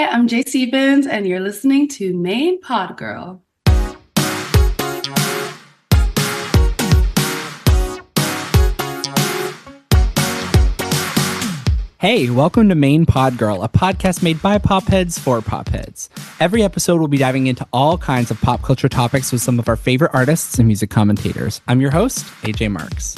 Hi, I'm Jae Stephens, and you're listening to Main Pod Girl. Hey, welcome to Main Pod Girl, a podcast made by Popheads for Popheads. Every episode will be diving into all kinds of pop culture topics with some of our favorite artists and music commentators. I'm your host, AJ Marks.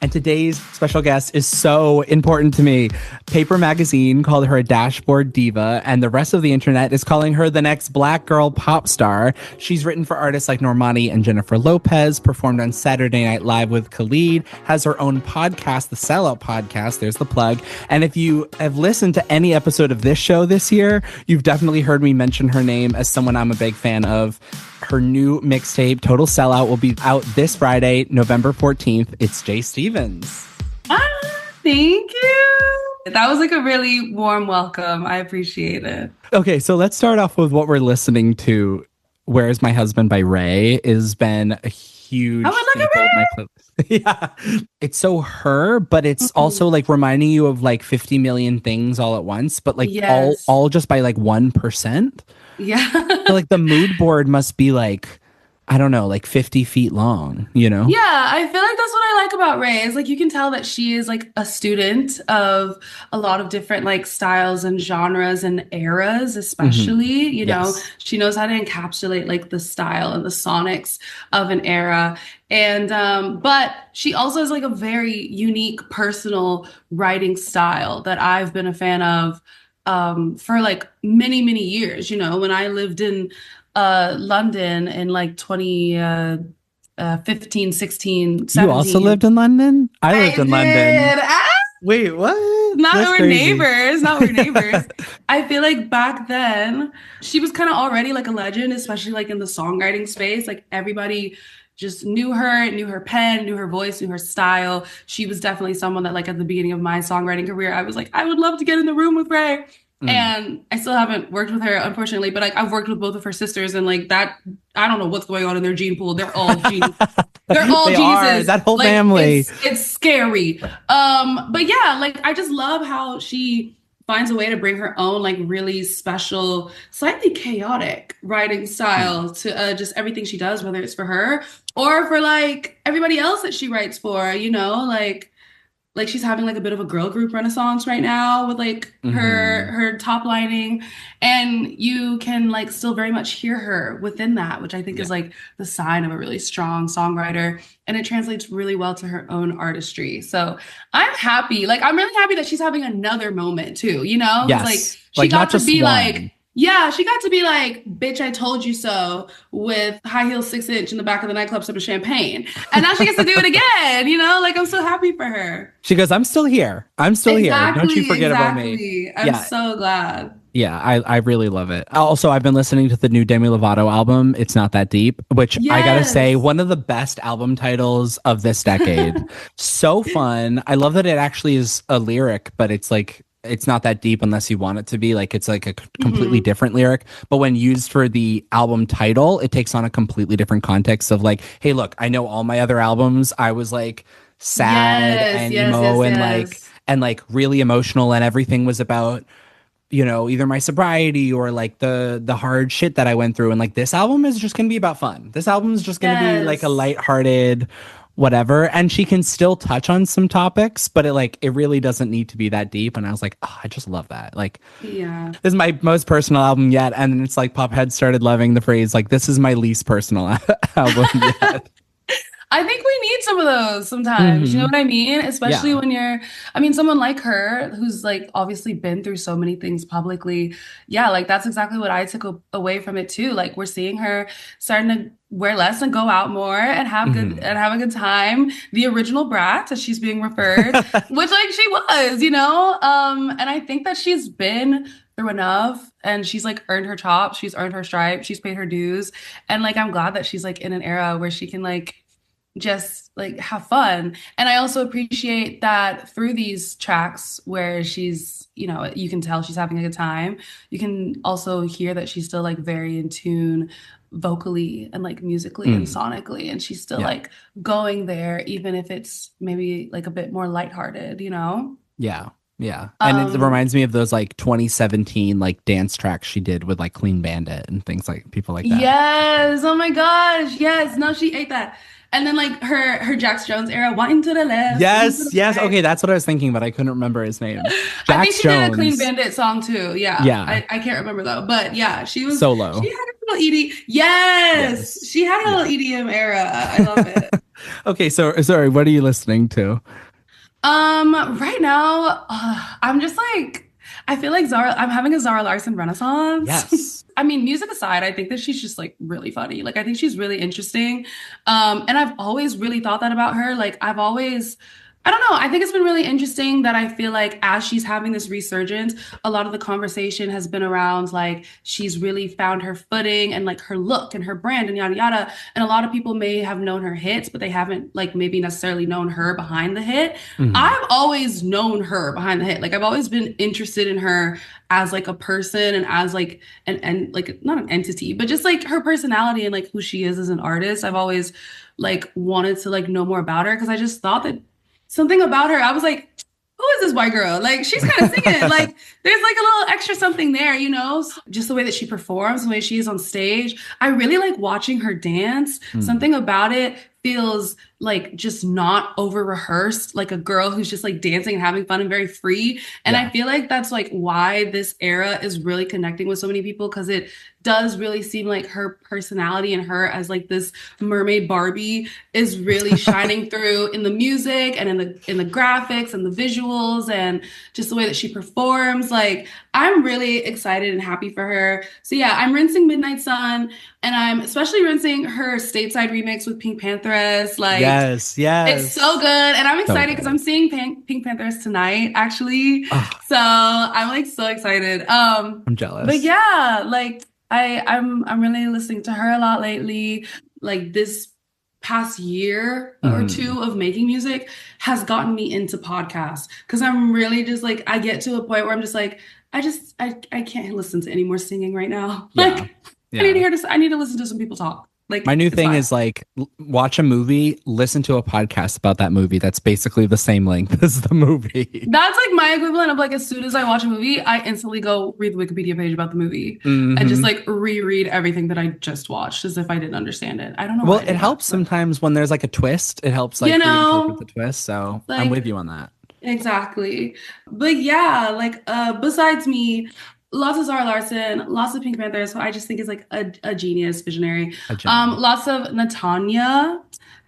And today's special guest is so important to me. Paper Magazine called her a dashboard diva, and the rest of the internet is calling her the next black girl pop star. She's written for artists like Normani and Jennifer Lopez, performed on Saturday Night Live with Khalid, has her own podcast, the Sellout podcast. There's the plug. And if you have listened to any episode of this show this year, you've definitely heard me mention her name as someone I'm a big fan of. Her new mixtape, Total Sellout, will be out this Friday, November 14th. It's Jae Stephens. Thank you. That was like a really warm welcome. I appreciate it. Okay, so let's start off with what we're listening to. Where's My Husband by Ray has been a huge staple of my playlist. Yeah. It's so her, but it's also like reminding you of like 50 million things all at once, but like all just by like 1%. Yeah. So like the mood board must be like, I don't know, like 50 feet long, you know? Yeah, I feel like that's what I like about Ray is like you can tell that she is like a student of a lot of different like styles and genres and eras, especially, you know, she knows how to encapsulate like the style and the sonics of an era. And but she also has like a very unique personal writing style that I've been a fan of for like many years. You know, when I lived in London in like 2015, 16, 17. You also lived in London? I lived in London. Wait, what? Not that we're neighbors. Not we're neighbors. I feel like back then she was kind of already like a legend, especially like in the songwriting space. Like everybody just knew her pen, knew her voice, knew her style. She was definitely someone that like at the beginning of my songwriting career, I was like, I would love to get in the room with Ray. And I still haven't worked with her, unfortunately, but like I've worked with both of her sisters and like that, I don't know what's going on in their gene pool. They're all geniuses. They're all geniuses. That whole like, family. It's scary. But yeah, like I just love how she finds a way to bring her own like really special, slightly chaotic writing style to just everything she does, whether it's for her or for like everybody else that she writes for, you know, like she's having like a bit of a girl group renaissance right now with like her top lining, and you can like still very much hear her within that, which I think is like the sign of a really strong songwriter, and it translates really well to her own artistry. So I'm happy. Like I'm really happy that she's having another moment too, you know? Yes. Like she got to be one. like, yeah, she got to be like, bitch, I told you so with high heels 6-inch in the back of the nightclub sipping champagne. And now she gets to do it again, you know? Like, I'm so happy for her. She goes, I'm still here. I'm still here. Don't you forget about me. I'm so glad. Yeah, I really love it. Also, I've been listening to the new Demi Lovato album, It's Not That Deep, which I gotta say, one of the best album titles of this decade. So fun. I love that it actually is a lyric, but it's like, it's not that deep unless you want it to be. Like it's like a completely different lyric, but when used for the album title, it takes on a completely different context of like, hey, look, I know all my other albums I was like sad and emo and like really emotional, and everything was about, you know, either my sobriety or like the hard shit that I went through, and like this album is just gonna be about fun. This album is just gonna be like a lighthearted whatever, and she can still touch on some topics, but it really doesn't need to be that deep. And I was like, oh, I just love that. Like, this is my most personal album yet, and then it's like Popheads started loving the phrase like, this is my least personal album yet. I think we need some of those sometimes. You know what I mean? Especially when someone like her who's like obviously been through so many things publicly. Yeah, like that's exactly what I took away from it too. Like we're seeing her starting to wear less and go out more and have a good time. The original brat, as she's being referred, which like she was, you know? And I think that she's been through enough, and she's like earned her chops, she's earned her stripes, she's paid her dues. And like I'm glad that she's like in an era where she can like just like have fun. And I also appreciate that through these tracks where she's, you know, you can tell she's having a good time, you can also hear that she's still like very in tune vocally and like musically and sonically, and she's still like going there even if it's maybe like a bit more lighthearted, you know? Yeah. Yeah. And it reminds me of those like 2017 like dance tracks she did with like Clean Bandit and things like people like that. Yes. Oh my gosh. Yes. No, she ate that. And then like her Jax Jones era, wine to the left, wine to Yes, the yes. right. Okay, that's what I was thinking, but I couldn't remember his name. I think Jax she did a Clean Jones. Bandit song too. Yeah. Yeah. I can't remember though. But yeah, she Solo. had her little ED. Yes. Yes. She had her Yeah. little EDM era. I love it. Okay, so sorry, what are you listening to? Right now, I'm just like, I feel like I'm having a Zara Larson renaissance. Yes. I mean, music aside, I think that she's just like really funny. Like, I think she's really interesting. And I've always really thought that about her. Like, I don't know. I think it's been really interesting that I feel like as she's having this resurgence, a lot of the conversation has been around like she's really found her footing and like her look and her brand and yada yada. And a lot of people may have known her hits, but they haven't like maybe necessarily known her behind the hit. Mhm. I've always known her behind the hit. Like I've always been interested in her as like a person and as like and like not an entity, but just like her personality and like who she is as an artist. I've always like wanted to like know more about her because I just thought that something about her, I was like, who is this white girl? Like, she's kind of singing. Like, there's like a little extra something there, you know? Just the way that she performs, the way she is on stage. I really like watching her dance. Mm. Something about it feels like just not over rehearsed, like a girl who's just like dancing and having fun and very free. And Yeah. I feel like that's like why this era is really connecting with so many people because it does really seem like her personality and her as like this mermaid Barbie is really shining through in the music and in the graphics and the visuals and just the way that she performs. Like I'm really excited and happy for her. So yeah, I'm rinsing Midnight Sun and I'm especially rinsing her stateside remix with Pink Pantheress. Like Yes, yes. it's so good. And I'm So excited because good. I'm seeing Pink Pantheress tonight, actually. Ah, So I'm like so excited. I'm But jealous. yeah, like I'm really listening to her a lot lately. Like this past year or Mhm. two of making music has gotten me into podcasts because I'm really just like I get to a point where I'm just like I can't listen to any more singing right now. Yeah. Like Yeah. I need to listen to some people talk. My Like new it's thing fine. is like watch a movie, listen to a podcast about that movie that's basically the same length as the movie. That's like my equivalent of like as soon as I watch a movie, I instantly go read the Wikipedia page about the movie and just Hmm. like reread everything that I just watched as if I didn't understand it. I don't know why Well, I it do that, helps but sometimes when there's like a twist. It helps you like reinterpret know, the twist. So I'm with like you on that. exactly. But yeah, like besides me, lots of Zara Larson, lots of Pink Panther, so I just think is like a genius visionary. A gem. Lots of Natanya,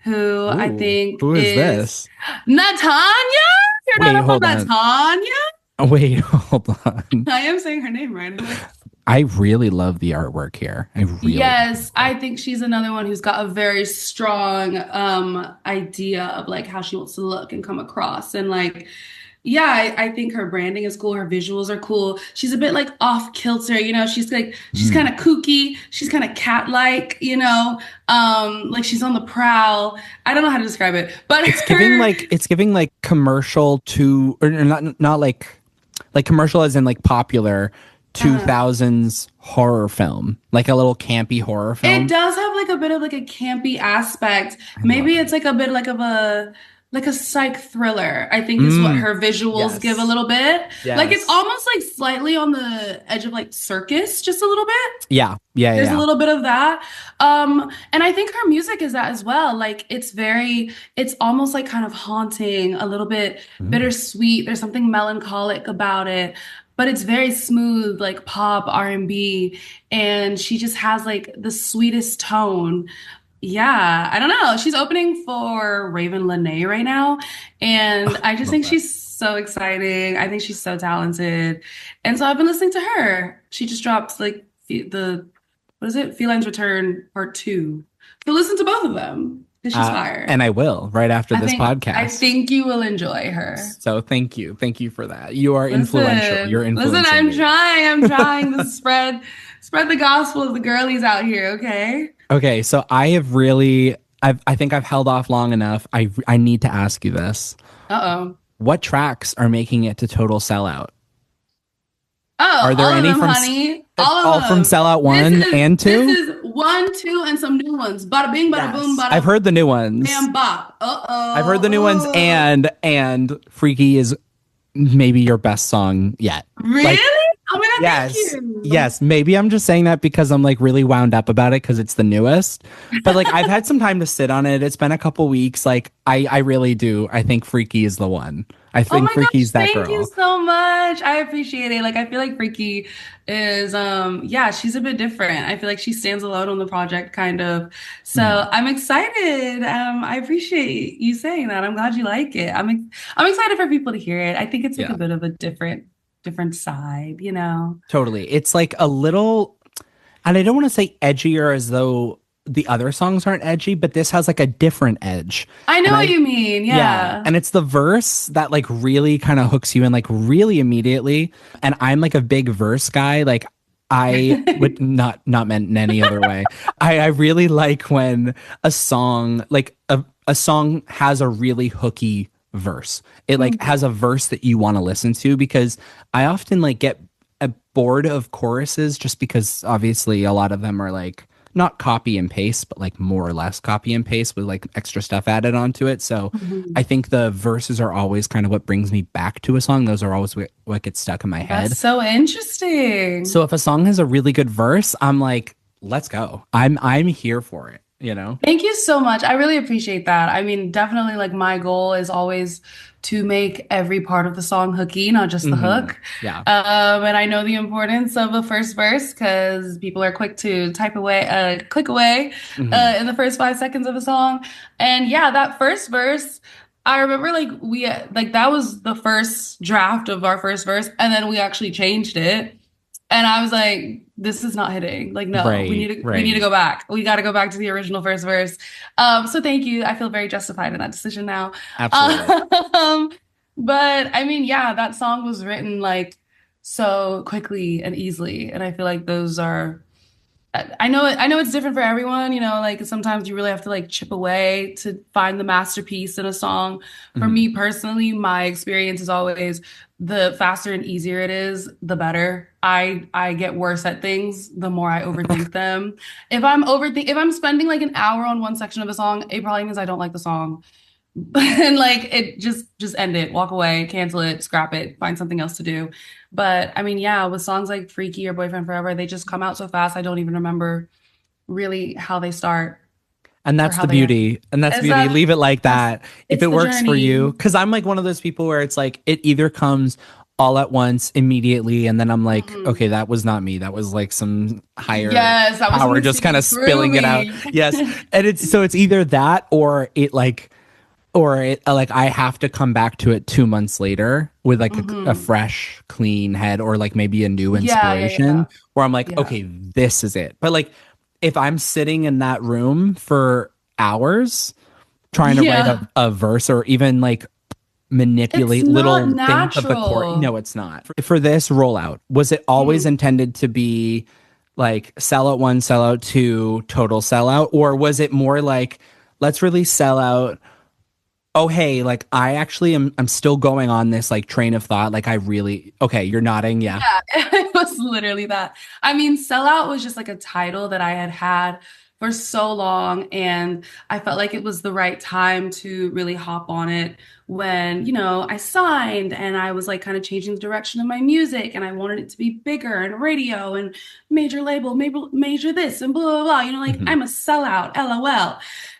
who I Ooh, think who is is this? Natanya. You're Wait, not up hold on on. Natanya. Wait, hold on. I am saying her name right. I'm like, I really love the artwork here. I really yes, do. I think she's another one who's got a very strong idea of like how she wants to look and come across. And like, yeah, I think her branding is cool, her visuals are cool. She's a bit like off kilter, you know, she's kind Mm. of kooky, she's kind of cat-like, you know, like she's on the prowl. I don't know how to describe it, but her It's giving like commercial to or not like commercial as in like popular uh 2000s horror film, like a little campy horror it film. does have like a bit of like a campy aspect. I love Maybe it. it's like a bit like a psych thriller, I think is what Mm, her visuals give a yes. little bit. Like it's Yes. almost like slightly on the edge of like circus, just a little bit. Yeah. Yeah. There's a Yeah. little bit of that. And I think her music is that as well. Like it's almost like kind of haunting, a little bit Yeah. Mm. bittersweet. There's something melancholic about it, but it's very smooth, like pop R&B. And she just has like the sweetest tone. Yeah, I don't know. She's opening for Raven Lenae right now, and Oh, I just love think that. she's so exciting. I think she's so talented, and so I've been listening to her. She just dropped like the what is it? Feline's Return Part Two. So listen to both of them because she's fire. And I will right after this I podcast. think you will enjoy her. So thank you for that. You are influential. You're Listen, influencing me. I'm trying to spread the gospel of the girlies out here, okay? Okay, so I have really, I think I've held off long enough. I need to ask you this. Uh-oh. What tracks are making it to total sellout? Oh, Are there all of any them, from honey. All all of from them. Sellout one and This two? is one, two, and some new ones. Bada bing, bada boom, Yes, I've bada heard the new ones. bam, bop. I've heard the new ones, Uh-oh. and Freaky is maybe your best song yet. Like, Really? Oh my God, thank yes, you. yes. Maybe I'm just saying that because I'm like really wound up about it because it's the newest. But like I've had some time to sit on it. It's been a couple weeks. Like I really do. I think Freaky is the one. I Oh think my Freaky's gosh, that thank you girl. so much. I appreciate it. Like I feel like Freaky is yeah, she's a bit different. I feel like she stands alone on the project kind of. Mhm. So I'm excited. I appreciate you saying that. I'm glad you like it. I'm excited for people to hear it. I think it's like a Yeah, bit of a different side, you know. totally. It's like a little, and I don't want to say edgier as though the other songs aren't edgy, but this has like a different edge. I know And what I you mean. Yeah, Yeah. and it's the verse that like really kind of hooks you in like really immediately. And I'm like a big verse guy. Like I would not meant in any other way. I really like when a song like a song has a really hooky verse. It like has a Mhm. verse that you want to listen to because I often like get bored of choruses just because obviously a lot of them are like not copy and paste, but like more or less copy and paste with like extra stuff added onto it. So I Mhm. think the verses are always kind of what brings me back to a song. Those are always what gets stuck in my That's head. so interesting. So if a song has a really good verse, I'm like, let's go. I'm here for it, you know? Thank you so much. I really appreciate that. I mean, definitely like my goal is always to make every part of the song hooky, not just the Hmm. hook. Yeah. And I know the importance of a first verse because people are quick to click away, Hmm. in the first 5 seconds of a song. And yeah, that first verse, I remember like like that was the first draft of our first verse, and then we actually changed it. And I was like, this is not hitting. Like, no, Right, we need to right. go back. We got to go back to the original first verse. So thank you. I feel very justified in that decision now. Absolutely. Um, but I mean, yeah, that song was written like so quickly and easily. And I feel like those are I know it's different for everyone, you know, like sometimes you really have to like chip away to find the masterpiece in a song. For Hmm. me personally, my experience is always the faster and easier it is, the better. I get worse at things the more I overthink them. If I'm spending like an hour on one section of a song, it probably means I don't like the song. And like it just end it, walk away, cancel it, scrap it, find something else to do. But I mean, yeah, with songs like Freaky or Boyfriend Forever, they just come out so fast I don't even remember really how they start And or that's how the they end. beauty. And that's the Is beauty. that Leave it like that's that. If it's it the works for you, journey. because I'm like one of those people where it's like it either comes all at once immediately, and then I'm like, okay, Mhm. that was not me. That was like some higher Yes, that was power something just kind speaking of through spilling it out. me. Yes. And it's so it's either that or it like I have to come back to it 2 months later with like a Hmm. fresh, clean head or like maybe a new Yeah, yeah, inspiration yeah. where I'm like, Yeah. okay, this is it. But like if I'm sitting in that room for hours trying to write Yeah. a verse or even like It's manipulate not little things of the chord, natural. no, it's not. For this rollout, was it always Mm. intended to be like sellout one, sellout two, total sellout? Or was it more like, let's release sellout? Oh hey, like I actually am I'm still going on this like train of thought. Like I really okay, you're nodding, yeah. Yeah, it was literally that. I mean, Sellout was just like a title that I had had for so long, and I felt like it was the right time to really hop on it when, you know, I signed and I was like kind of changing the direction of my music and I wanted it to be bigger and radio and major label, major this and blah, blah, blah. You know, like Hmm. I'm a sellout, LOL.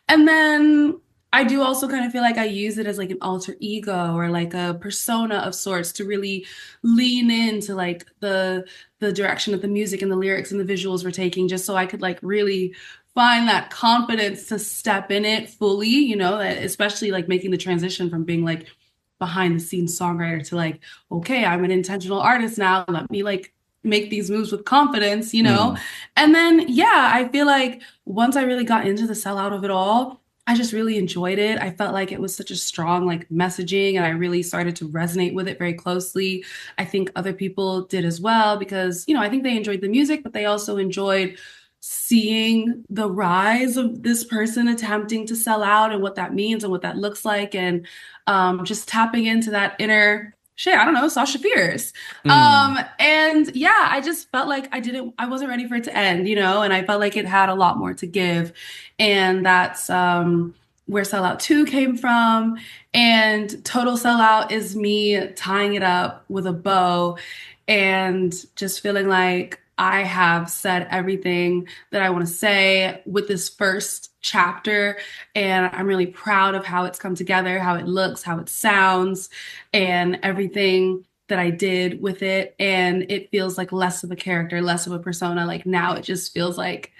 And then I do also kind of feel like I use it as like an alter ego or like a persona of sorts to really lean into like the direction that the music and the lyrics and the visuals were taking just so I could like really find that confidence to step in it fully, you know, that especially like making the transition from being like behind the scenes songwriter to like, okay, I'm an intentional artist now. Let me like make these moves with confidence, you know? Hmm. And then yeah, I feel like once I really got into the sellout of it all, I just really enjoyed it. I felt like it was such a strong like messaging and I really started to resonate with it very closely. I think other people did as well because, you know, I think they enjoyed the music, but they also enjoyed seeing the rise of this person attempting to sell out and what that means and what that looks like and just tapping into that inner shit, I don't know, Sasha Fierce. Mm. And yeah, I just felt like I wasn't ready for it to end, you know, and I felt like it had a lot more to give. And where Sellout 2 came from. And Total Sellout is me tying it up with a bow and just feeling like I have said everything that I want to say with this first chapter. And I'm really proud of how it's come together, how it looks, how it sounds, and everything that I did with it. And it feels like less of a character, less of a persona. Like now it just feels like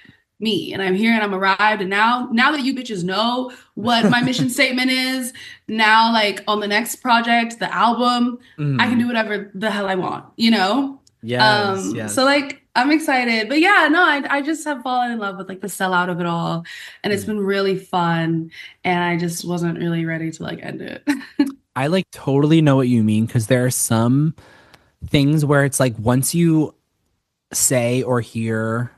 me, and I'm here and I'm arrived. And now that you bitches know what my mission statement is, now like on the next project, the album, I can do whatever the hell I want, you know? Yes, So yes. like I'm excited. But yeah, no, I just have fallen in love with like the sellout of it all. And it's Mm. been really fun. And I just wasn't really ready to like end it. I like totally know what you mean because there are some things where it's like once you say or hear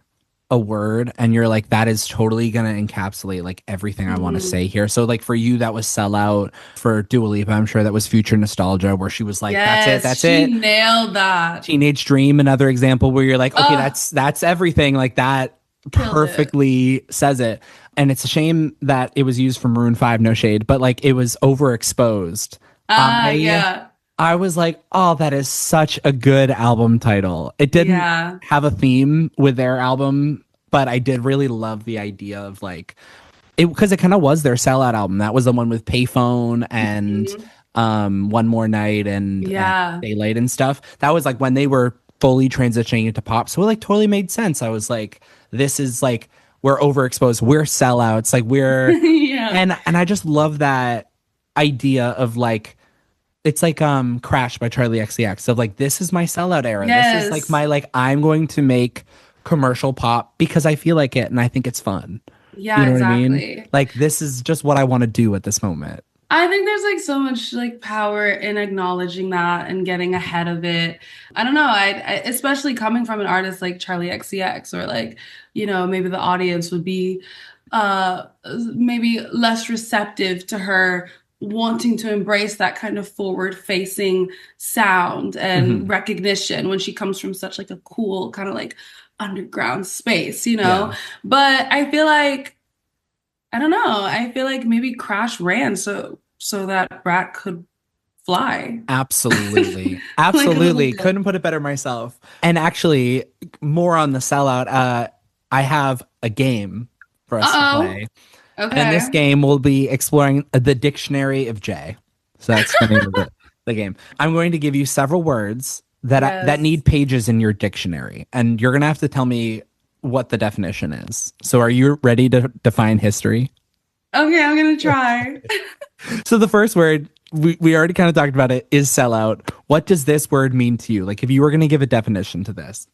a word and you're like that is totally gonna encapsulate like everything I want to Mhm. say here. So like for you that was Sellout. For Dua Lipa, I'm sure that was Future Nostalgia, where she was like, that's it, Yes, that's she it. nailed that. Teenage Dream, another example where you're like, okay, Uh, that's everything. Like that killed it. perfectly says it. And it's a shame that it was used for Maroon 5, no shade, but like it was overexposed. I Yeah. I was like, oh, that is such a good album title. It didn't Yeah. have a theme with their album, but I did really love the idea of like it because it kind of was their sellout album. That was the one with Payphone and Mhm. One More Night and Yeah. Daylight and stuff. That was like when they were fully transitioning into pop. So it like totally made sense. I was like, this is like we're overexposed. We're sellouts. Like we're Yeah. and I just love that idea of like it's like Crash by Charlie XCX of like this is my sellout era. This is like Yes. my like I'm going to make commercial pop because I feel like it and I think it's fun. You Yeah, know what I mean? exactly. Like this is just what I want to do at this moment. I think there's like so much like power in acknowledging that and getting ahead of it. I don't know. I especially coming from an artist like Charlie XCX or like, maybe the audience would be maybe less receptive to her wanting to embrace that kind of forward facing sound and Hmm. recognition when she comes from such like a cool kind of like underground space. Yeah, But I feel like I don't know. I feel like maybe Crash ran so that Brat could fly. absolutely. Like a little Absolutely. bit. Couldn't put it better myself. And actually, more on the sellout, I have a game for us to Uh-oh. play. And in this Okay. game, we'll be exploring the dictionary of J. So that's the name of the game. I'm going to give you several words that Yes. need pages in your dictionary, and you're gonna have to tell me what the definition is. So, are you ready to define history? Okay, I'm gonna try. So, the first word we already kind of talked about it is sellout. What does this word mean to you? Like, if you were gonna give a definition to this.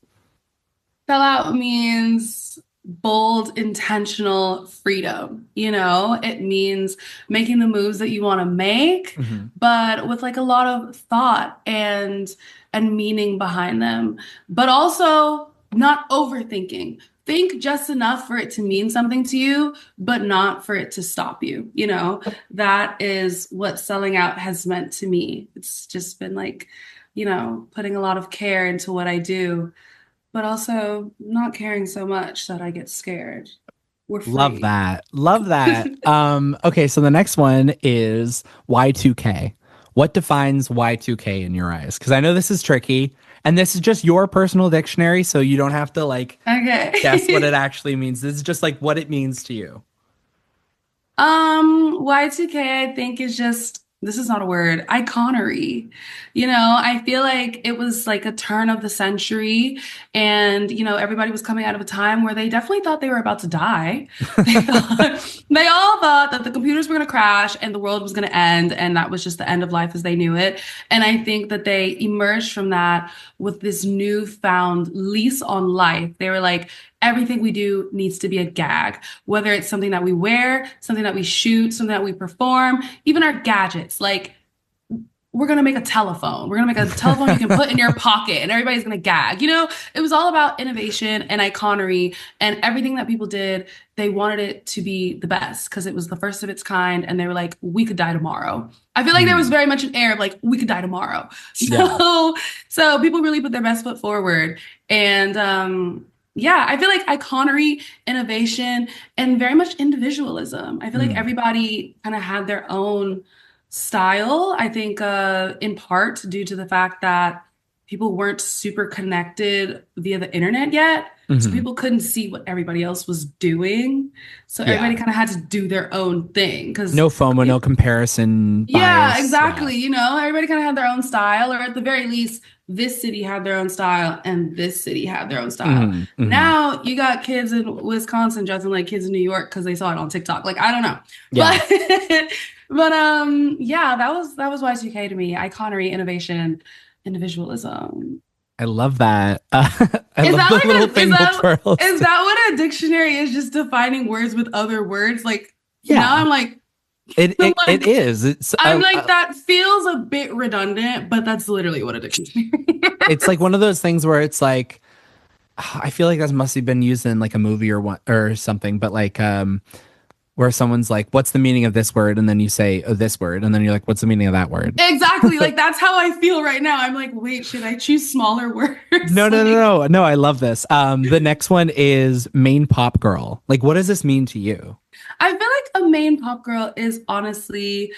Sell out means bold, intentional freedom. It means making the moves that you want to make, Mhm. but with like a lot of thought and meaning behind them, but also not overthinking. Think just enough for it to mean something to you, but not for it to stop you. That is what selling out has meant to me. It's just been like, putting a lot of care into what I do but also not caring so much that I get scared. We're Love free. that. Love that. Okay, so the next one is Y2K. What defines Y2K in your eyes? Because I know this is tricky, and this is just your personal dictionary, so you don't have to like guess what it Okay. actually means. This is just like what it means to you. Y2K, I think is just, this is not a word, iconery. I feel like it was like a turn of the century and, everybody was coming out of a time where they definitely thought they were about to die. They all thought that the computers were going to crash and the world was going to end and that was just the end of life as they knew it. And I think that they emerged from that with this newfound lease on life. They were like, everything we do needs to be a gag, whether it's something that we wear, something that we shoot, something that we perform, even our gadgets. Like, we're going to make a telephone. We're going to make a telephone you can put in your pocket and everybody's going to gag. It was all about innovation and iconery and everything that people did. They wanted it to be the best because it was the first of its kind. And they were like, we could die tomorrow. I feel like there was Mhm. very much an air of like, we could die tomorrow. Yeah. So people really put their best foot forward. And, yeah, I feel like iconery, innovation, and very much individualism. I feel like Mm. everybody kind of had their own style. I think in part due to the fact that people weren't super connected via the internet yet. So Hmm. people couldn't see what everybody else was doing. So Yeah. everybody kind of had to do their own thing because No FOMO, no comparison yeah, bias. Yeah. exactly. You know, everybody kind of had their own style, or at the very least, this city had their own style and this city had their own style. Hmm. Hmm. Now you got kids in Wisconsin dressing like kids in New York because they saw it on TikTok. Like, I don't know. Yeah. But but yeah, that was Y2K to me. Iconery, innovation, individualism. I love that. I Is love that the like little a thing that twirls. is that what a dictionary is, just defining words with other words? Like now Yeah. I'm like It like is. It's I'm like, that feels a bit redundant, but that's literally what a dictionary it's like is. one of those things where it's like I feel like that must have been used in like a movie or one or something, but like where someone's like, "What's the meaning of this word?" and then you say, "Oh, this word," and then you're like, "What's the meaning of that word?" Exactly. Like that's how I feel right now. I'm like, wait, should I choose smaller words? No, no, no, Like, no, no. I love this. The next one is main pop girl. Like, what does this mean to you? I feel like a main pop girl is honestly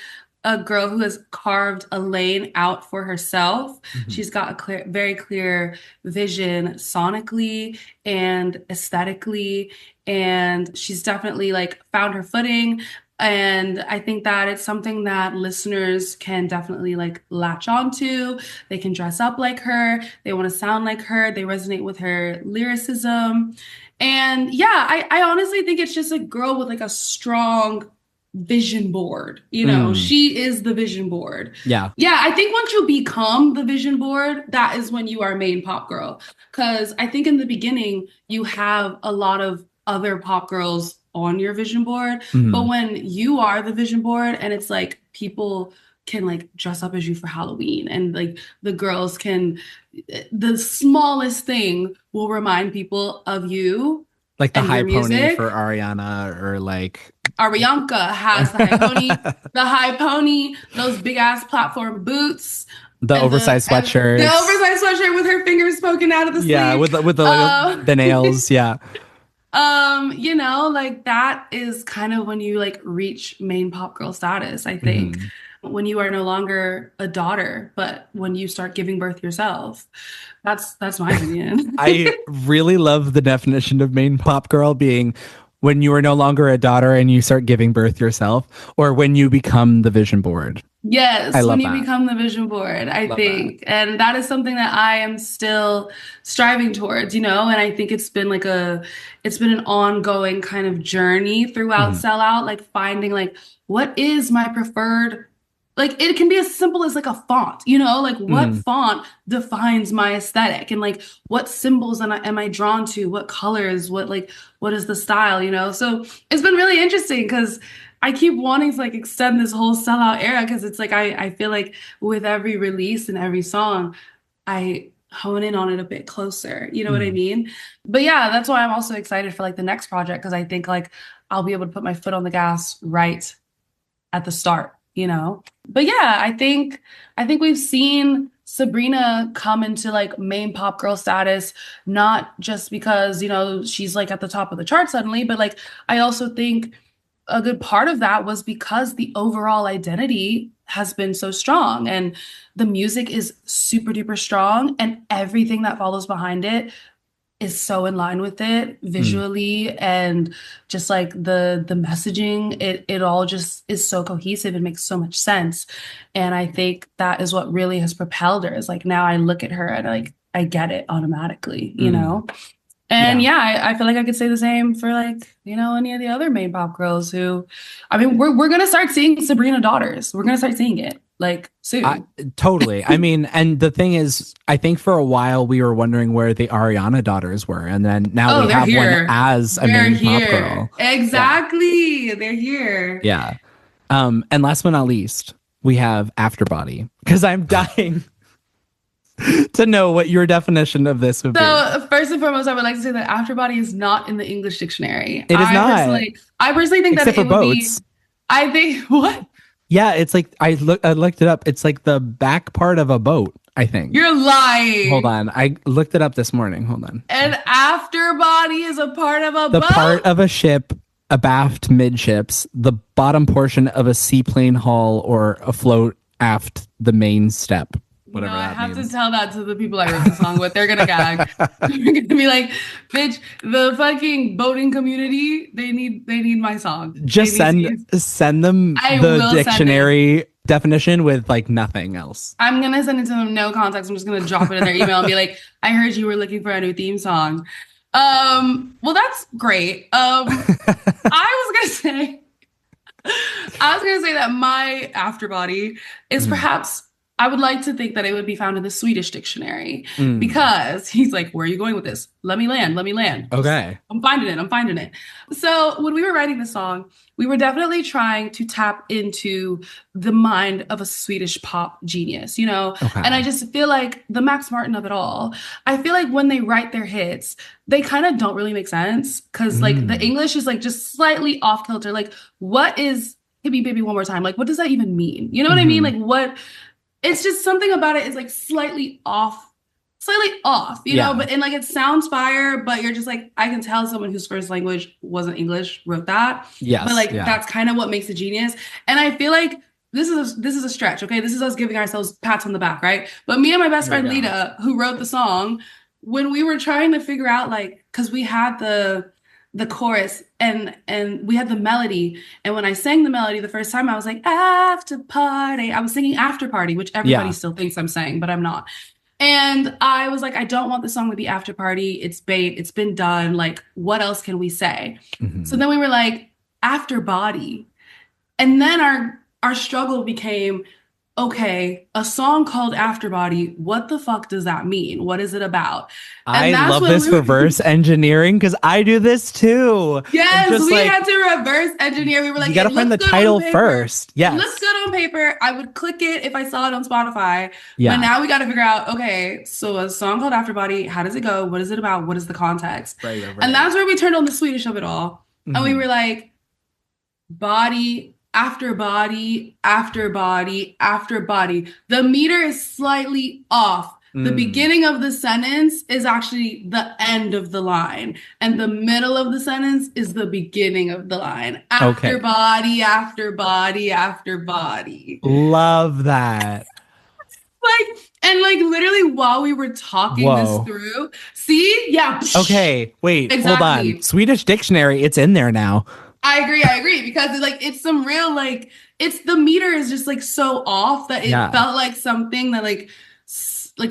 a girl who has carved a lane out for herself. Mhm. She's got a clear, very clear vision sonically and aesthetically, and she's definitely like found her footing. And I think that it's something that listeners can definitely like latch onto. They can dress up like her. They want to sound like her. They resonate with her lyricism. And yeah, I honestly think it's just a girl with like a strong vision board. You know, Mm, she is the vision board. yeah. Yeah, I think once you become the vision board, that is when you are main pop girl. Because I think in the beginning, you have a lot of other pop girls on your vision board. But Mm. when you are the vision board and it's like people can like dress up as you for Halloween and like the girls can, the smallest thing will remind people of you Like the and high your pony for music. Ariana or like Arianka has the high pony, those big ass platform boots, the and oversized the sweatshirts. oversized sweatshirt with her fingers poking out of the Yeah, sleeve. with the like Um, the nails. Yeah. you know, like that is kind of when you like reach main pop girl status, I think. Mhm. When you are no longer a daughter, but when you start giving birth yourself. That's my opinion. I really love the definition of main pop girl being when you are no longer a daughter and you start giving birth yourself, or when you become the vision board. I Yes, when love you that. become the vision board, I Love that. think. And that is something that I am still striving towards, you know, and I think it's been an ongoing kind of journey throughout Mhm. Sellout, like finding like what is my preferred, like it can be as simple as like a font, you know, like what Mm. font defines my aesthetic and like what symbols am I drawn to, what colors, what is the style, you know? So it's been really interesting because I keep wanting to like extend this whole sellout era because it's like I feel like with every release and every song, I hone in on it a bit closer. You know what I Mm. mean? But yeah, that's why I'm also excited for like the next project because I think like I'll be able to put my foot on the gas right at the start, you know? But yeah, I think we've seen Sabrina come into like main pop girl status, not just because, you know, she's like at the top of the chart suddenly, but like I also think a good part of that was because the overall identity has been so strong and the music is super duper strong and everything that follows behind it is so in line with it Mm. visually and just like the messaging it all just is so cohesive and makes so much sense and I think that is what really has propelled her is like now I look at her and like I get it automatically, you Mm. know. And Yeah. yeah, I feel like I could say the same for like, you know, any of the other main pop girls who, I mean, we're gonna start seeing Sabrina daughters. We're gonna start seeing it like I soon. totally. I mean, and the thing is, I think for a while we were wondering where the Ariana daughters were, and then now we Oh, they're have one here. as a They're main pop girl. here. Yeah. Exactly. They're here. Yeah. And last but not least, we have Afterbody because I'm dying to know what your definition of this would be. So first and foremost, I would like to say that Afterbody is not in the English dictionary. It is not, I personally think that except for it would be, boats. I think, what? Yeah, it's like I looked it up. It's like the back part of a boat. I think. You're Hold lying. on. I looked it up this morning. Hold on. An afterbody is a part of a The part boat? of a ship abaft midships, the bottom portion of a seaplane hull or afloat aft the main step. You know, Whatever I that have to means. tell that to the people I wrote the song with. They're gonna gag. They're gonna be like, bitch, the fucking boating community, they need my song. They Just need to use send them I the will send it. dictionary definition with like nothing else. I'm gonna send it to them no context. I'm just gonna drop it in their email and be like, I heard you were looking for a new theme song. Well, that's great. I was gonna say, I was gonna say that my afterbody is Mhm. perhaps, I would like to think that it would be found in the Swedish dictionary Mm. because he's like, where are you going with this? Let me land, let me land. Okay. I'm finding it, I'm finding it. So when we were writing the song, we were definitely trying to tap into the mind of a Swedish pop genius, you know? And I Okay. just feel like the Max Martin of it all, I feel like when they write their hits, they kind of don't really make sense because like the Mm. English is like just slightly off kilter. Like, what is hit me baby one more time? Like, what does that even mean? You know what I mean? Hmm. Like, what? It's just something about it is like slightly off, you know, Yeah. but and like it sounds fire, but you're just like, I can tell someone whose first language wasn't English wrote that. But Yes. like Yeah. that's kind of what makes a genius. And I feel like this is a stretch, okay? This is us giving ourselves pats on the back, right? But me and my best Here we friend go. Lita, who wrote the song, when we were trying to figure out like, because we had the chorus and we had the melody, and when I sang the melody the first time, I was like, after party. I was singing after party, which everybody Yeah. still thinks I'm saying, but I'm not. And I was like, I don't want the song to be after party. It's bait. It's been done. Like, what else can we say? So Hmm. then we were like, after body. And then our struggle became, okay, a song called Afterbody, what the fuck does that mean? What is it about? I And that's love when this we were, reverse engineering because I do this too. I'm yes, just we like, had to reverse engineer. We were you like, got to it find looks the good on title paper. first. It looks Yes. good on paper. I would click it if I saw it on Spotify. But Yeah. now we got to figure out, okay, so a song called Afterbody, how does it go? What is it about? What is the context? Right. Right. And Right. that's where we turned on the Swedish of it all. And we Hmm. were like, body after body after body after body. The meter is slightly off. The Mm. beginning of the sentence is actually the end of the line, and the middle of the sentence is the beginning of the line. After Okay. body after body after body. Love that. Like, and like literally while we were talking this Whoa. through, see? Yeah, psh, Okay. Wait. Hold on. exactly. Swedish dictionary. It's in there now. I agree because it's some real like it's the meter is just like so off that it Yeah. felt like something that like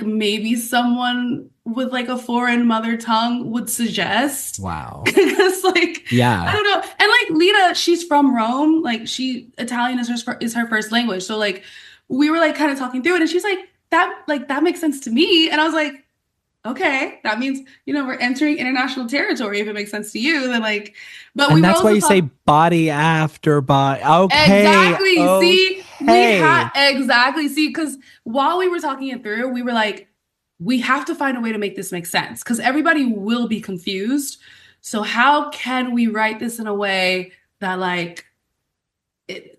maybe someone with like a foreign mother tongue would suggest. Wow. Because like I Yeah. don't know. And like Lita, she's from Rome, like she Italian is her first language. So like we were like kind of talking through it and she's like that makes sense to me. And I was like, okay, that means, you know, we're entering international territory if it makes sense to you, then like, but we And were that's why also you say talking. body after body. Okay. Exactly. See, we had Okay. exactly see, because while we were talking it through, we were like, we have to find a way to make this make sense because everybody will be confused. So how can we write this in a way that like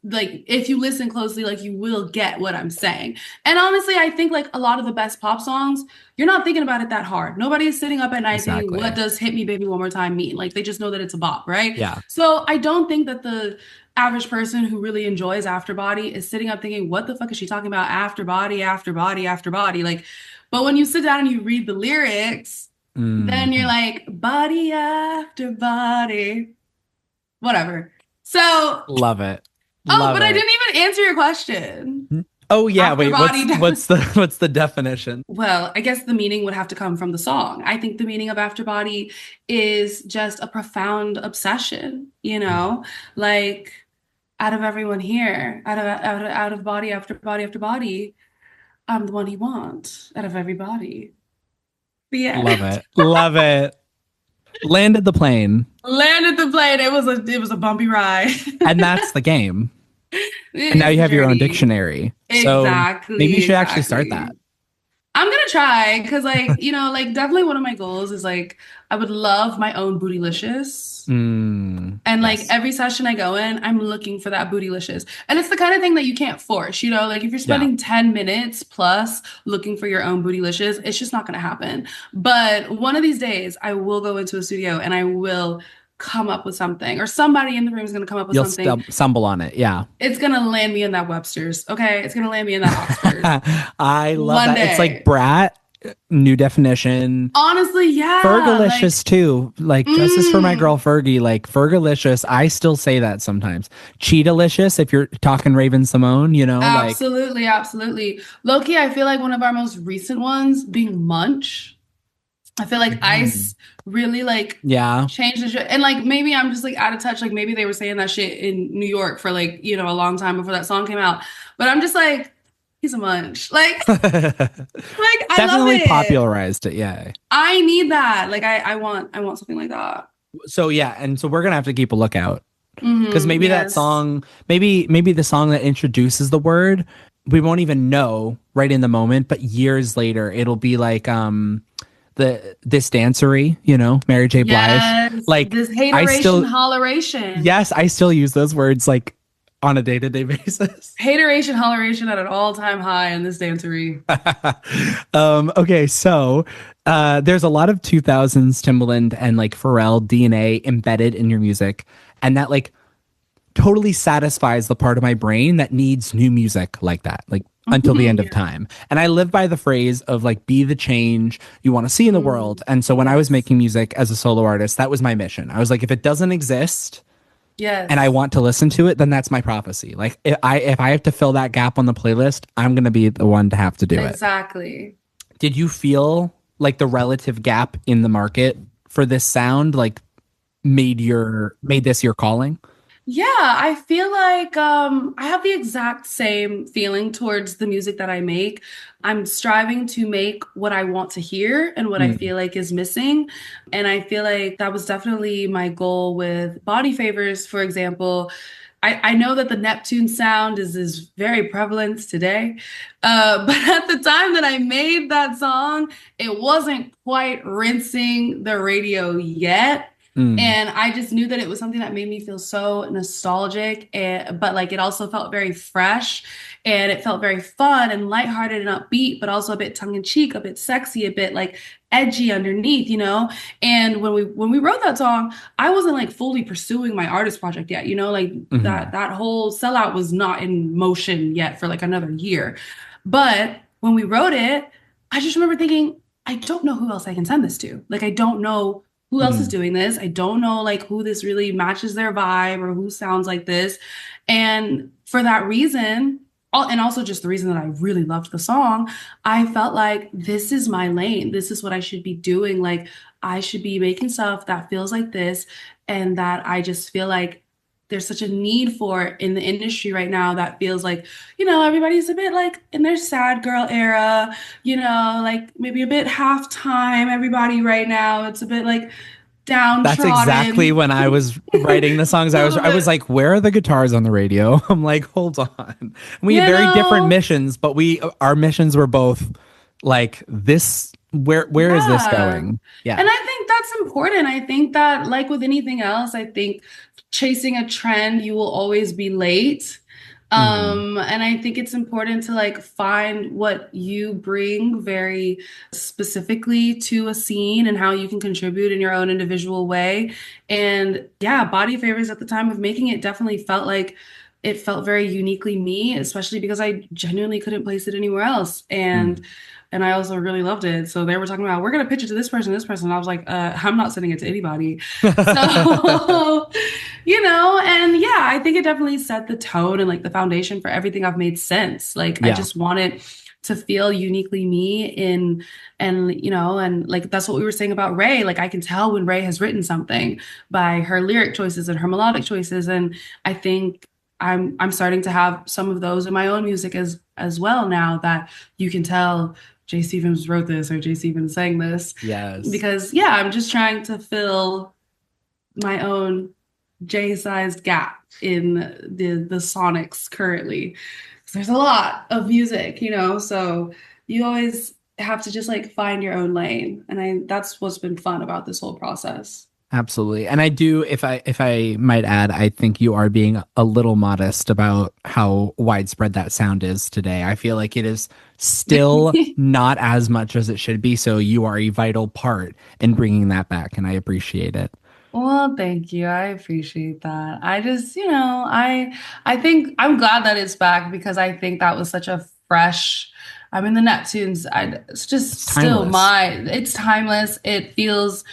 if you listen closely, like you will get what I'm saying. And honestly, I think like a lot of the best pop songs, you're not thinking about it that hard. Nobody is sitting up at night thinking, what Exactly. does Hit Me Baby One More Time mean? Like they just know that it's a bop, right? Yeah. So I don't think that the average person who really enjoys Afterbody is sitting up thinking, what the fuck is she talking about? Afterbody, afterbody, afterbody. Like, but when you sit down and you read the lyrics, then you're Mhm. like, body after body, whatever. So Love it. oh, Love but I it. didn't even answer your question. Oh yeah, After wait, body. what's the definition? Well, I guess the meaning would have to come from the song. I think the meaning of Afterbody is just a profound obsession, you know? Like out of everyone here, out of body after body after body, I'm the one he wants out of everybody. The Love end. it. Love it. Landed the plane. Landed the plane. It was a bumpy ride. And that's the game. It And now is you the have your own journey. dictionary. So maybe you Exactly, should actually start that. exactly. I'm gonna try because like, like definitely one of my goals is like I would love my own bootylicious. And like Yes. every session I go in, I'm looking for that bootylicious. And it's the kind of thing that you can't force, like if you're Yeah. spending 10 minutes plus looking for your own bootylicious, it's just not going to happen. But one of these days, I will go into a studio and I will come up with something, or somebody in the room is going to come up with You'll something. stumble on it. Yeah. It's going to land me in that Webster's. Okay. It's going to land me in that Oxford I love one that. It's like day. Brat, New Definition. Honestly, yeah. Like, Fergalicious too. Like Justice for my girl mm. Fergie. Like Fergalicious. I still say that sometimes. Cheetah-licious if you're talking Raven Simone, like Absolutely, absolutely. Low-key, I feel like one of our most recent ones being Munch. I feel like mm, Ice really like yeah. changed the shit. And like maybe I'm just like out of touch. Like maybe they were saying that shit in New York for like, a long time before that song came out. But I'm just like, he's a Munch. Like I love Definitely it. popularized it, yeah. I need that. Like I want something like that. So yeah, and so we're gonna have to keep a lookout. Because maybe that Yes. song, maybe the song that introduces the word, we won't even know right in the moment, but years later it'll be like the this dancery, Mary J. Blige. Yes. Like This I hateration, still holleration. yes, I still use those words like on a day-to-day basis. Hateration, holleration at an all-time high in this dancery. Okay, so there's a lot of 2000s Timbaland and like Pharrell DNA embedded in your music, and that like totally satisfies the part of my brain that needs new music like that, like until the end of Yeah. time. And I live by the phrase of like, be the change you want to see in the world. And so when I was Yes. making music as a solo artist, that was my mission. I was like, if it doesn't exist and I Yes. want to listen to it, then that's my prophecy. Like if I have to fill that gap on the playlist, I'm going to be the one to have to do it. Exactly. Did you feel like the relative gap in the market for this sound like made this your calling? Yeah, I feel like I have the exact same feeling towards the music that I make. I'm striving to make what I want to hear and what I Mm, feel like is missing. And I feel like that was definitely my goal with Body Favors, for example. I know that the Neptune sound is very prevalent today. But at the time that I made that song, it wasn't quite rinsing the radio yet. mm, And I just knew that it was something that made me feel so nostalgic, but like it also felt very fresh and it felt very fun and lighthearted and upbeat, but also a bit tongue in cheek, a bit sexy, a bit like edgy underneath. And when we wrote that song, I wasn't like fully pursuing my artist project yet. Like mhm. that whole sellout was not in motion yet for like another year. But when we wrote it, I just remember thinking, I don't know who else I can send this to. Like I don't know who else is Mm, doing this. I don't know like who this really matches their vibe or who sounds like this. And for that reason, and also just the reason that I really loved the song, I felt like this is my lane. This is what I should be doing. Like I should be making stuff that feels like this and that I just feel like there's such a need for in the industry right now that feels like, everybody's a bit like in their sad girl era, like maybe a bit halftime, everybody right now. It's a bit like that's exactly downtrodden. when I was writing the songs. A I was little I was bit, like, where are the guitars on the radio? I'm like, hold on. And we had you very different know? missions, but our missions were both like this. Where is this Yeah. going? Yeah. And I think that's important. I think that, like with anything else, I think chasing a trend, you will always be late. Hmm. And I think it's important to like find what you bring very specifically to a scene and how you can contribute in your own individual way. And yeah, Body Favors at the time of making it definitely felt like it felt very uniquely me, especially because I genuinely couldn't place it anywhere else. And Mm. I also really loved it. So they were talking about, we're gonna pitch it to this person, this person. And I was like, I'm not sending it to anybody. So, and yeah, I think it definitely set the tone and like the foundation for everything I've made since. Like I Yeah. just wanted to feel uniquely me and like that's what we were saying about Ray. Like I can tell when Ray has written something by her lyric choices and her melodic choices. And I think I'm starting to have some of those in my own music as well now that you can tell Jae Stephens wrote this or Jae Stephens sang this Yes. because yeah, I'm just trying to fill my own J-sized gap in the sonics currently. 'Cause there's a lot of music, so you always have to just like find your own lane. And that's what's been fun about this whole process. Absolutely. And I do, if I might add, I think you are being a little modest about how widespread that sound is today. I feel like it is still not as much as it should be. So you are a vital part in bringing that back, and I appreciate it. Well, thank you. I appreciate that. I just, I think I'm glad that it's back because I think that was such a fresh, I mean, the Neptunes, it's It's just still timeless. it's timeless. It feels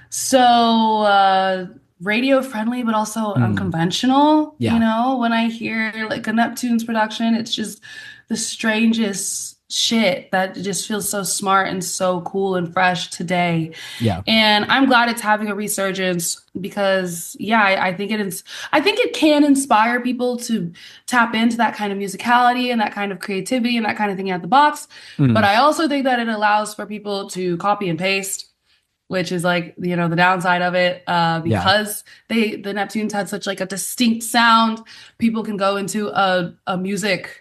so radio friendly, but also Mm, unconventional. yeah. When I hear like a Neptunes production, it's just the strangest shit that just feels so smart and so cool and fresh today. Yeah. And I'm glad it's having a resurgence because, yeah, I think it can inspire people to tap into that kind of musicality and that kind of creativity and that kind of thing out the box. But Mm, I also think that it allows for people to copy and paste, which is like, the downside of it, yeah. because the Neptunes had such like a distinct sound. People can go into a music,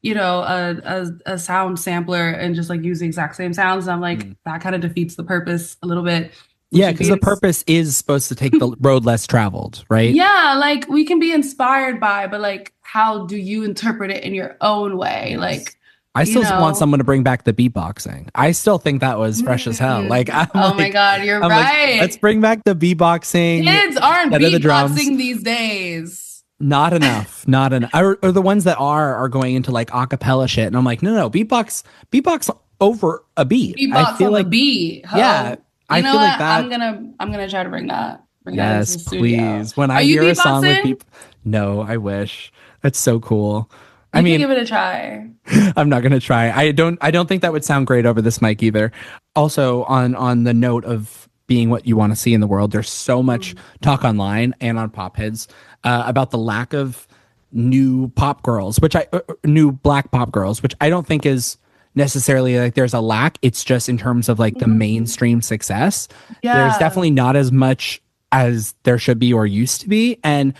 a sound sampler and just like use the exact same sounds. And I'm like, Mm. that kind of defeats the purpose a little bit. We Yeah, should because be, the purpose is supposed to take the road less traveled, right? yeah, like we can be inspired by, but like, how do you interpret it in your own way? Yes. Like, I you still want know. someone to bring back the beatboxing. I still think that was fresh as hell. Like Oh my God, you're I'm like, let's right. bring back the beatboxing Kids aren't instead of the drums. beatboxing these days. Not enough, not enough. Or the ones that are going into like acapella shit, and I'm like, no, beatbox over a beat. I Beatbox feel on the like, beat, yeah, ho. You I know feel like what? that. I'm gonna try to bring that into Yes, the studio. please. When Are I you hear a song with beatboxing? people, no, I wish. That's so cool. I You can mean, give it a try. I'm not gonna try. I don't think that would sound great over this mic either. Also, on the note of being what you want to see in the world, there's so much Mm. talk online and on Popheads about the lack of new pop girls, new black pop girls, which I don't think is necessarily like there's a lack. It's just in terms of like the Mhm. mainstream success. There's Yeah. definitely not as much as there should be or used to be. And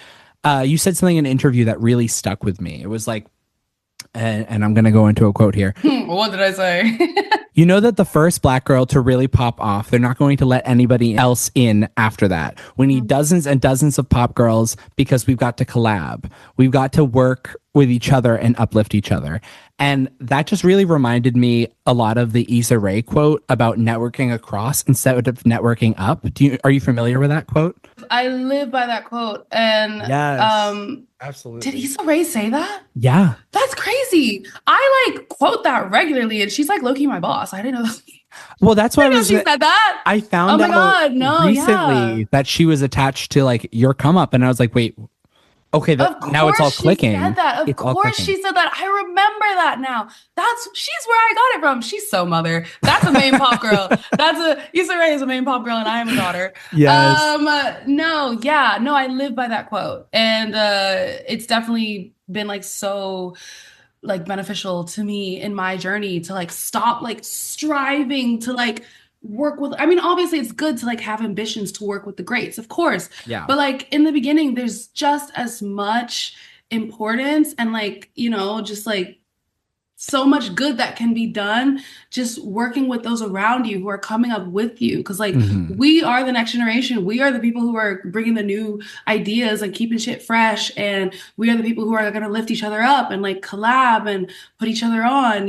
you said something in an interview that really stuck with me. It was like, and I'm going to go into a quote here. What did I say? You know that the first black girl to really pop off, they're not going to let anybody else in after that. We need dozens and dozens of pop girls because we've got to collab. We've got to work with each other and uplift each other. And that just really reminded me a lot of the Issa Rae quote about networking across instead of networking up. Are you familiar with that quote? I live by that quote. And Yes, did absolutely. Issa Rae say that? Yeah. That's crazy. I like quote that regularly, and she's like low-key my boss. I didn't know that. Well, that's I why I didn't know was she said that. I Oh found my out God, no, yeah. recently that she was attached to like your come up, and I was like, wait, okay, Of now it's course all she said clicking. that. Of It's all course clicking. she said that. I remember that now. She's where I got it from. She's so mother. That's a main pop girl. That's a Issa Rae is a main pop girl, and I am a daughter. Yes. No, yeah, no, I live by that quote, and it's definitely been like so like beneficial to me in my journey to like stop like striving to like work with, I mean, obviously it's good to like have ambitions to work with the greats, of course, Yeah. but like in the beginning there's just as much importance and like, just like so much good that can be done just working with those around you who are coming up with you, because like Hmm. we are the next generation, we are the people who are bringing the new ideas and keeping shit fresh, and we are the people who are going to lift each other up and like collab and put each other on,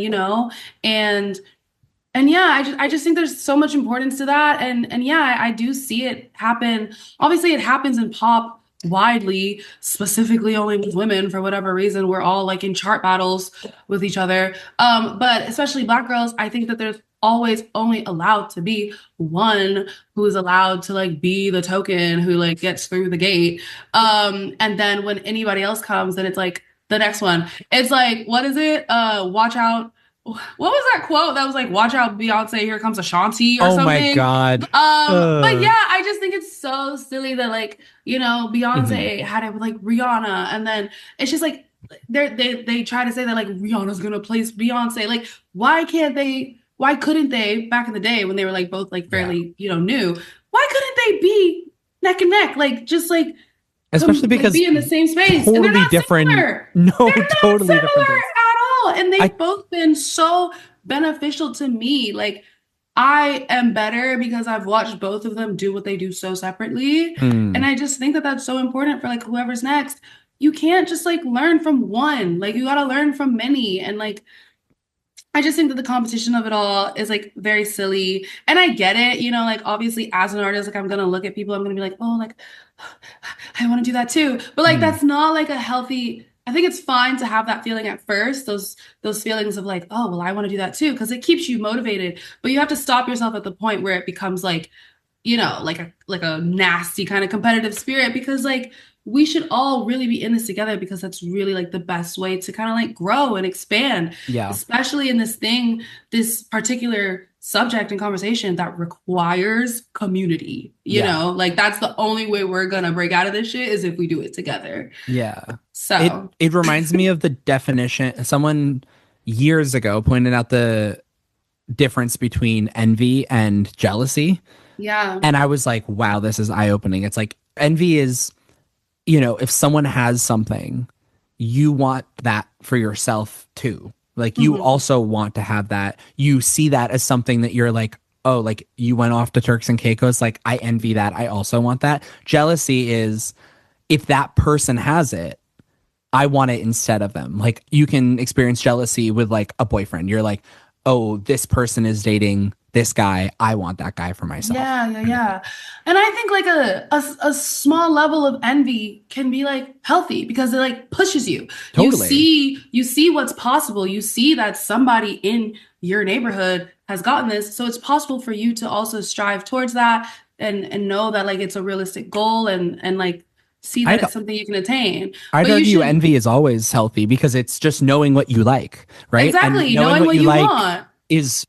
and yeah, I just think there's so much importance to that. And yeah, I do see it happen. Obviously, it happens in pop widely, specifically only with women for whatever reason. We're all like in chart battles with each other. But especially black girls, I think that there's always only allowed to be one who is allowed to like be the token who like gets through the gate. And then when anybody else comes, then it's like the next one. It's like, what is it? Watch out, what was that quote that was like, watch out, Beyonce, here comes Ashanti or Oh my something? God. But yeah, I just think it's so silly that like, Mhm. Beyonce had it with like Rihanna, and then it's just like they try to say that like Rihanna's gonna place Beyonce. Like, why couldn't they back in the day when they were like both like Yeah. fairly, new, why couldn't they be neck and neck? Like just like Especially like because be in the same space. And they're totally not different. similar. No, They're not totally different similar things. at all. And I they've both been so beneficial to me. Like I am better because I've watched both of them do what they do so separately. And Mm, I just think that that's so important for like whoever's next. You can't just like learn from one. Like you got to learn from many. And like I just think that the competition of it all is like very silly. And I get it, you know, like obviously as an artist, like I'm gonna look at people, I'm gonna be like, oh, like I want to do that too. But like mm, that's not like a healthy, I think it's fine to have that feeling at first, those feelings of like, oh, well, I want to do that too, because it keeps you motivated. But you have to stop yourself at the point where it becomes like, you know, like a nasty kind of competitive spirit because like we should all really be in this together because that's really like the best way to kind of like grow and expand, yeah. especially in this thing, this particular subject and conversation that requires community. You Yeah. know, like that's the only way we're gonna break out of this shit is if we do it together. Yeah. It So, it reminds me of the definition. Someone years ago pointed out the difference between envy and jealousy. yeah. And I was like, wow, this is eye-opening. It's like envy is, if someone has something, you want that for yourself too. Like you Mhm. also want to have that. You see that as something that you're like, oh, like you went off to Turks and Caicos. Like I envy that. I also want that. Jealousy is if that person has it, I want it instead of them. Like you can experience jealousy with like a boyfriend. You're like, oh, this person is dating this guy. I want that guy for myself. Yeah, yeah, Kind of yeah. And I think like a small level of envy can be like healthy because it like pushes you. Totally. You see what's possible. You see that somebody in your neighborhood has gotten this. So it's possible for you to also strive towards that and know that like it's a realistic goal and like see that I'd it's something you can attain. I'd But you argue should envy is always healthy because it's just knowing what you like, right? And exactly knowing knowing what what you you like want. is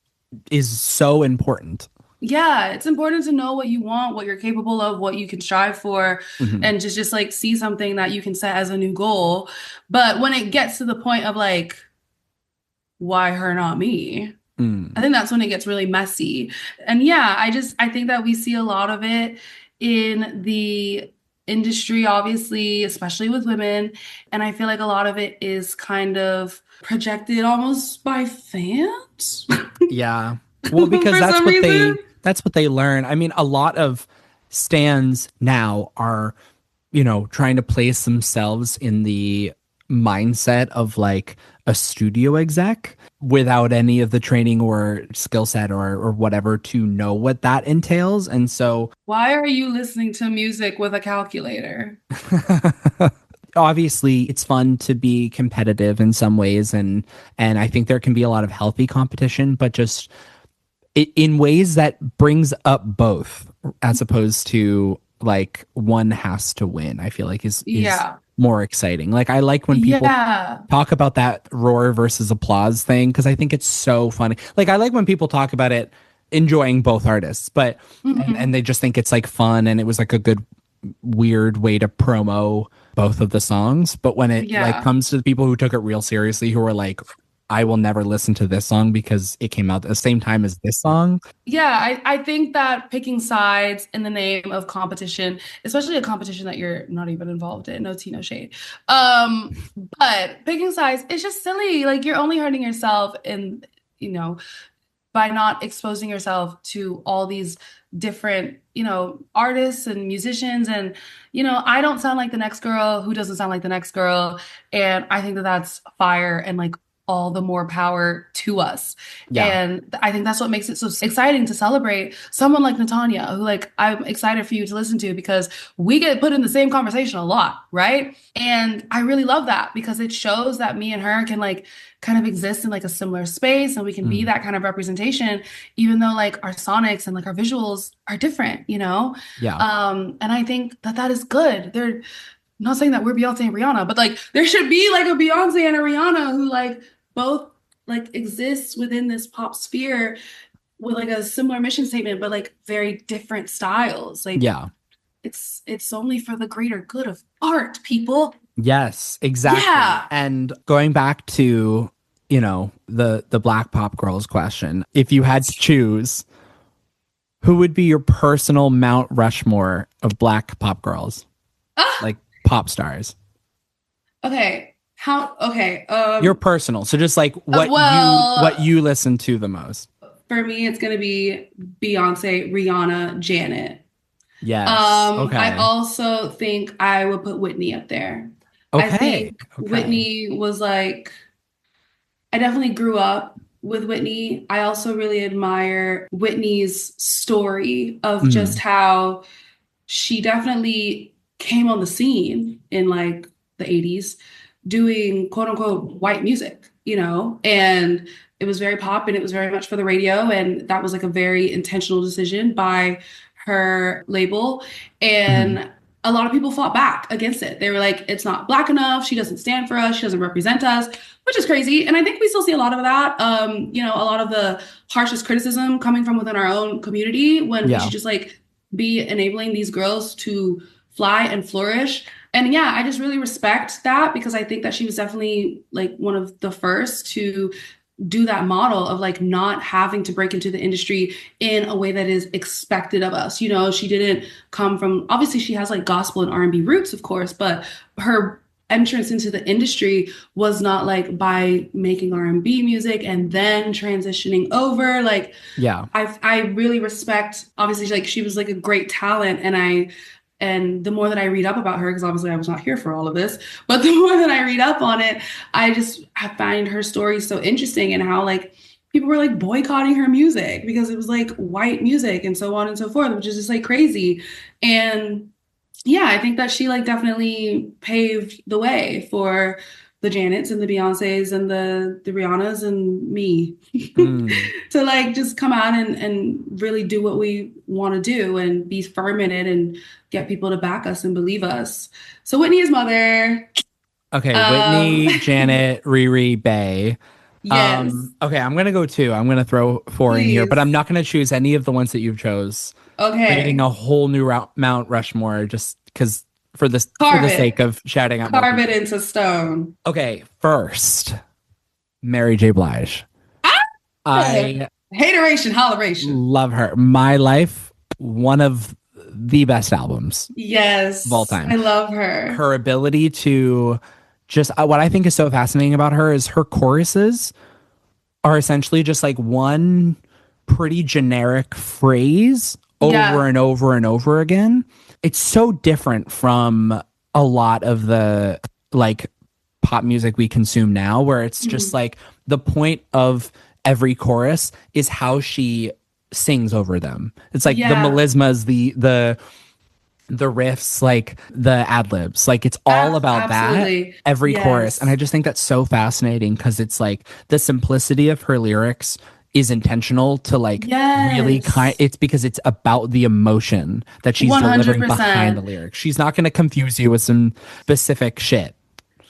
is so important. Yeah, it's important to know what you want, what you're capable of, what you can strive for, Hmm. and just like see something that you can set as a new goal. But when it gets to the point of like, why her, not me? I Mm. think that's when it gets really messy. And yeah, I think that we see a lot of it in the industry, obviously, especially with women. And I feel like a lot of it is kind of projected almost by fans Yeah. Well, because for some reason. that's what they learn. I mean, a lot of stands now are, trying to place themselves in the mindset of like a studio exec without any of the training or skill set or whatever to know what that entails. And so Why are you listening to music with a calculator? obviously it's fun to be competitive in some ways, and I think there can be a lot of healthy competition, but just in ways that brings up both as opposed to like one has to win. I feel like is Yeah. more exciting. Like I like when people Yeah. talk about that roar versus applause thing because I think it's so funny. Like I like when people talk about it enjoying both artists, but and Mhm. they just think it's like fun and it was like a good weird way to promo both of the songs. But when it like Yeah. comes to the people who took it real seriously, who are like, I will never listen to this song because it came out at the same time as this song. Yeah, I think that picking sides in the name of competition, especially a competition that you're not even involved in, no tea, no shade. But picking sides, it's just silly. Like you're only hurting yourself in, you know, by not exposing yourself to all these different, artists and musicians. And, I don't sound like the next girl who doesn't sound like the next girl. And I think that that's fire and like all the more power to us. Yeah. And I think that's what makes it so exciting to celebrate someone like Natanya, who like I'm excited for you to listen to because we get put in the same conversation a lot, right? And I really love that because it shows that me and her can like kind of exist in like a similar space and we can be Mm. that kind of representation, even though like our sonics and like our visuals are different, you know? Yeah. And I think that that is good. They're not saying that we're Beyonce and Rihanna, but like there should be like a Beyonce and a Rihanna who like both like exists within this pop sphere with like a similar mission statement, but like very different styles. Like Yeah. it's only for the greater good of art, people. Yes, exactly. Yeah. And going back to, the black pop girls question, if you had to choose, who would be your personal Mount Rushmore of black pop girls? Ah, Like pop stars. okay. How okay. Your personal. So just like what Well, you listen to the most. for me, it's gonna be Beyonce, Rihanna, Janet. Yes. I Okay. also think I would put Whitney up there. I Okay. think Okay. Whitney was like, I definitely grew up with Whitney. I also really admire Whitney's story of just Mm, how she definitely came on the scene in like the 80s doing quote unquote white music, and it was very pop and it was very much for the radio. And that was like a very intentional decision by her label. mhm. And a lot of people fought back against it. They were like, it's not black enough. She doesn't stand for us. She doesn't represent us, which is crazy. And I think we still see a lot of that. A lot of the harshest criticism coming from within our own community when we Yeah. should just like be enabling these girls to fly and flourish. And yeah, I just really respect that because I think that she was definitely like one of the first to do that model of like not having to break into the industry in a way that is expected of us. She didn't come from, obviously she has like gospel and R&B roots, of course, but her entrance into the industry was not like by making R&B music and then transitioning over. Like Yeah. I really respect, obviously, like she was like a great talent, and the more that I read up about her, because obviously I was not here for all of this, but the more that I read up on it, I find her story so interesting and how like people were like boycotting her music because it was like white music and so on and so forth, which is just like crazy. And yeah, I think that she like definitely paved the way for the Janets and the Beyoncés and the Rihannas and me Mm. to like just come out and really do what we want to do and be firm in it and get people to back us and believe us. So Whitney is mother. Okay, Um, Whitney, Janet, Riri, Bay. yes, Okay, I'm gonna go two. I'm gonna throw four in here, but I'm please. not gonna choose any of the ones that you've chose. Creating Okay, a whole new Mount Rushmore just because for carve the sake it, of shouting out more carve it people. into stone. Okay, first, Mary J. Blige. Ah! I Hateration, holleration. love her. My Life, one of the best albums of all Yes, time. I love her. Her ability to just what I think is so fascinating about her is her choruses are essentially just like one pretty generic phrase over Yeah, and over and over again. It's so different from a lot of the like pop music we consume now, where it's just mhm. like the point of every chorus is how she sings over them. It's like the Yeah, melismas, the riffs, like the ad libs. Like it's all about that absolutely. every chorus. And I Yes, just think that's so fascinating because it's like the simplicity of her lyrics is intentional to like really yes, it's because it's about the emotion that she's delivering behind the 100%. lyrics. She's not going to confuse you with some specific shit.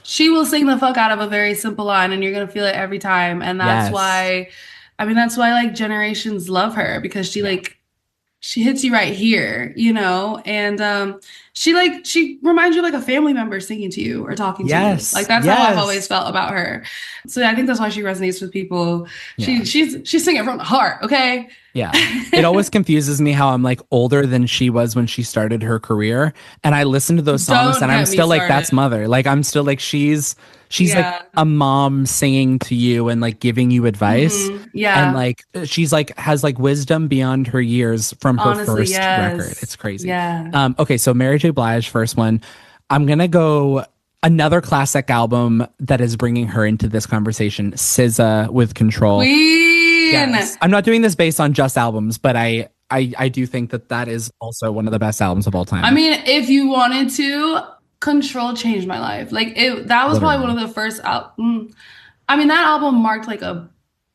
She will sing the fuck out of a very simple line and you're gonna feel it every time. And that's Yes. why, I mean, that's why like generations love her because Yeah. she hits you right here, and she reminds you of like a family member singing to you or talking to you. Like Yes. that's how I've always Yes. felt about her. So I think that's why she resonates with people. Yeah. She's singing from the heart, okay? Yeah. It always confuses me how I'm like older than she was when she started her career. And I listen to those songs Don't and I'm get me still like, that's started. mother. Like I'm still like she's like Yeah. a mom singing to you and like giving you advice. And Yeah. like she's like has like wisdom beyond her years from her Honestly, first record. yes. It's crazy. Yeah. Okay, so Mary J. Blige, first one. I'm gonna go another classic album that is bringing her into this conversation, SZA with Control. Queen. Yes. I'm not doing this based on just albums, but I do think that that is also one of the best albums of all I time. mean, if you wanted to, Control changed my life. Like that was probably one Literally. of the first I mean, that album marked like a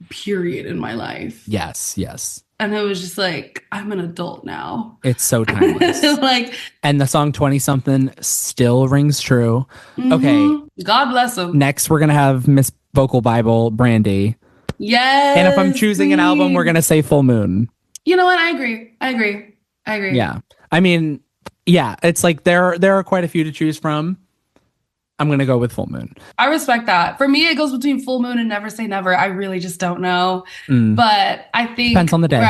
period in my life. Yes, yes. And it was just like, I'm an adult now. It's so timeless. Like, And the song 20 something still rings true. Okay, God bless him. next we're going to have Miss Vocal Bible Brandy. And if I'm Yes, choosing an album, we're going to queen. say Full Moon. You know what? I agree. I agree. I agree. Yeah. I mean, yeah, it's like there are quite a few to choose from. I'm going to go with Full Moon. I respect that. For me, it goes between Full Moon and Never Say Never. I really just don't know. Mm, But I depends think on the day.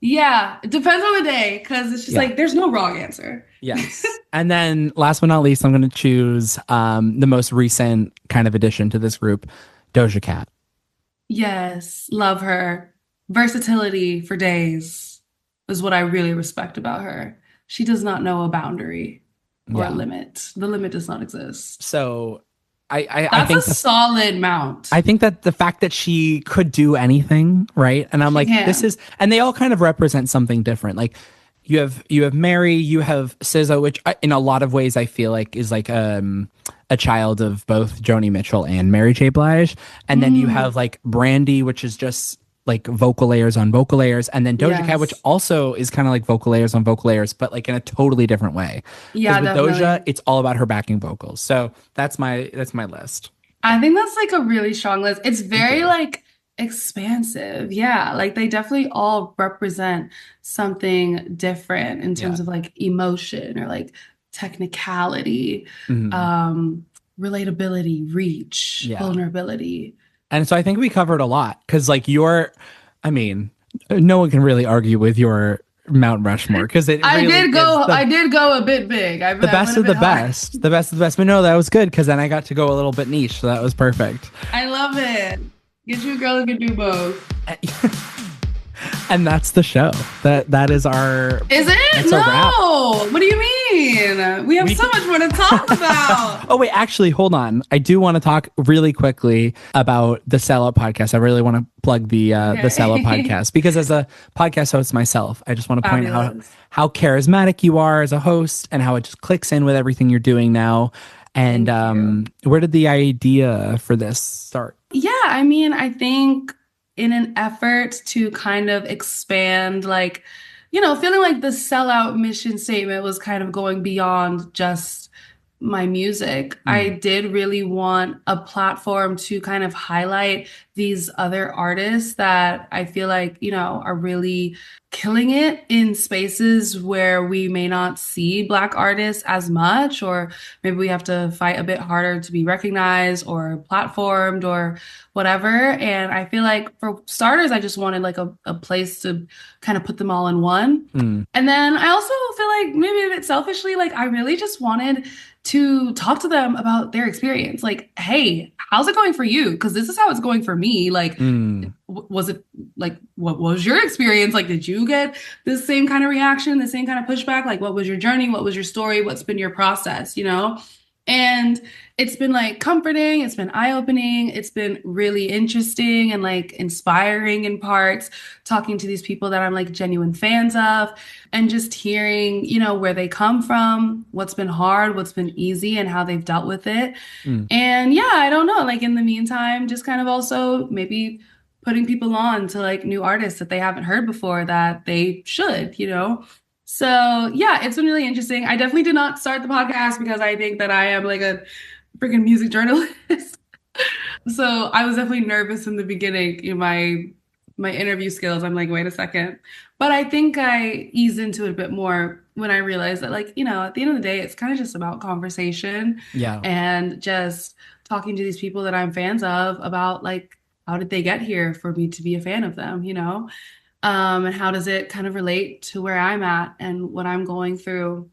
Yeah, it depends on the day because it's just Yeah. like there's no wrong answer. Yes. And then last but not least, I'm going to choose the most recent kind of addition to this group, Doja Cat. Yes, love her. Versatility for days is what I really respect about her. She does not know a boundary or a Yeah. limit. The limit does not exist. So I That's a think solid mount. I think that the fact that she could do anything, right? And I'm She like, this can. is, and they all kind of represent something different. Like you have Mary, you have SZA, which in a lot of ways I feel like is like a child of both Joni Mitchell and Mary J. Blige. And then you have Mm, like Brandy, which is just like vocal layers on vocal layers, and then Doja Cat, which yes. also is kind of like vocal layers on vocal layers, but like in a totally different way. Because Yeah, with Doja, definitely. it's all about her backing vocals. So that's my list. I think that's like a really strong list. It's Thank very you. like expansive. Yeah, like they definitely all represent something different in Yeah. terms of like emotion or like technicality, Mhm. um, relatability, reach, Yeah. vulnerability. And so I think we covered a lot because, like, I mean, no one can really argue with your Mount Rushmore because it really is I did go a bit big. the I best went a of the bit hard. best, the best of the best. But no, that was good because then I got to go a little bit niche, so that was perfect. I love it. Get you a girl who can do both. And that's the show. That is our Is it? that's a wrap. No. What do you mean? We have We so much more to talk about. Oh wait, actually, hold on. I do want to talk really quickly about the Sellout podcast. I really want to plug the Sellout Okay. podcast because as a podcast host myself, I just want to point out Fabulous. how charismatic you are as a host and how it just clicks in with everything you're doing now. And Thank you. where did the idea for this start? Yeah, I mean, I think in an effort to kind of expand, like, feeling like the sellout mission statement was kind of going beyond just my music. I Mm, did really want a platform to kind of highlight these other artists that I feel like, are really killing it in spaces where we may not see Black artists as much, or maybe we have to fight a bit harder to be recognized or platformed or whatever. And I feel like for starters, I just wanted like a place to kind of put them all in one. mm, And then I also feel like maybe a bit selfishly, like I really just wanted to talk to them about their experience. Like, hey, how's it going for you? Because this is how it's going for me. Like, mm, was it like, what was your experience? Like, did you get the same kind of reaction, the same kind of pushback? Like, what was your journey? What was your story? What's been your process, you know? And it's been like comforting, it's been eye-opening, it's been really interesting and like inspiring in parts, talking to these people that I'm like genuine fans of and just hearing, where they come from, what's been hard, what's been easy, and how they've dealt with it. mm. And yeah, I don't know, like in the meantime, just kind of also maybe putting people on to like new artists that they haven't heard before that they should. So yeah, it's been really interesting. I definitely did not start the podcast because I think that I am like a freaking music journalist. So I was definitely nervous in the beginning in my interview skills. I'm like, wait a second. But I think I eased into it a bit more when I realized that like, at the end of the day, it's kind of just about conversation Yeah. and just talking to these people that I'm fans of about like how did they get here for me to be a fan of them? And how does it kind of relate to where I'm at and what I'm going through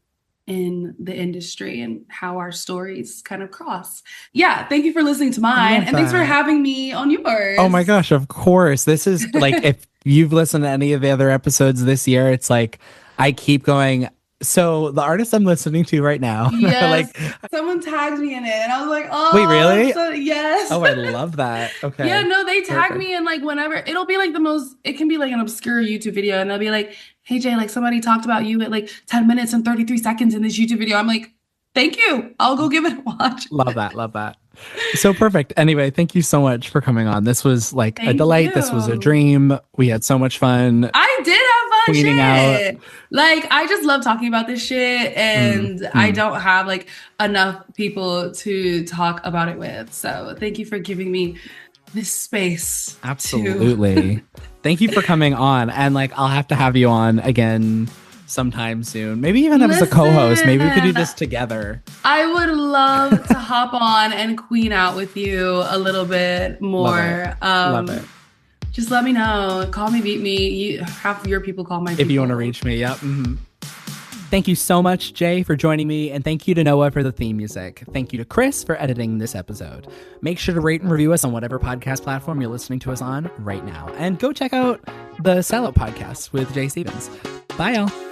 in the industry and how our stories kind of cross. Yeah, thank you for listening to I mine love and thanks for that. having me on Oh my yours. gosh, of course. This is like if you've listened to any of the other episodes this year, it's like I keep going. So the artist I'm listening to right now, Yes, like, someone tagged me in it and I was like, wait, oh, really? so yes. Oh, I love that. Yeah, Okay. no, they tag Perfect. me in like whenever it'll be like it can be like an obscure YouTube video and they'll be like, hey Jay, like somebody talked about you at like 10 minutes and 33 seconds in this YouTube video. I'm like, thank you. I'll go give it a watch. Love that. Love that. So perfect. Anyway, thank you so much for coming on. This was like a Thank delight. This was a you. dream. We had so much fun I did have fun cleaning out. shit. Like, I just love talking about this shit, Mm, and I mm. don't have like enough people to talk about it with. So, thank you for giving me this space to. Absolutely. Thank you for coming on. And like, I'll have to have you on again sometime soon. Maybe even as a co-host. Maybe we could do Listen, this together. I would love to hop on and queen out with you a little bit Love it. more. Love it. Just let me know. Call me, beat me. Half of your people call my people. If you want to reach me, yep. Mm-hmm. Thank you so much, Jae, for joining me, and thank you to Noah for the theme music. Thank you to Chris for editing this episode. Make sure to rate and review us on whatever podcast platform you're listening to us on right now. And go check out the Sellout podcast with Jae Stephens. Bye, y'all.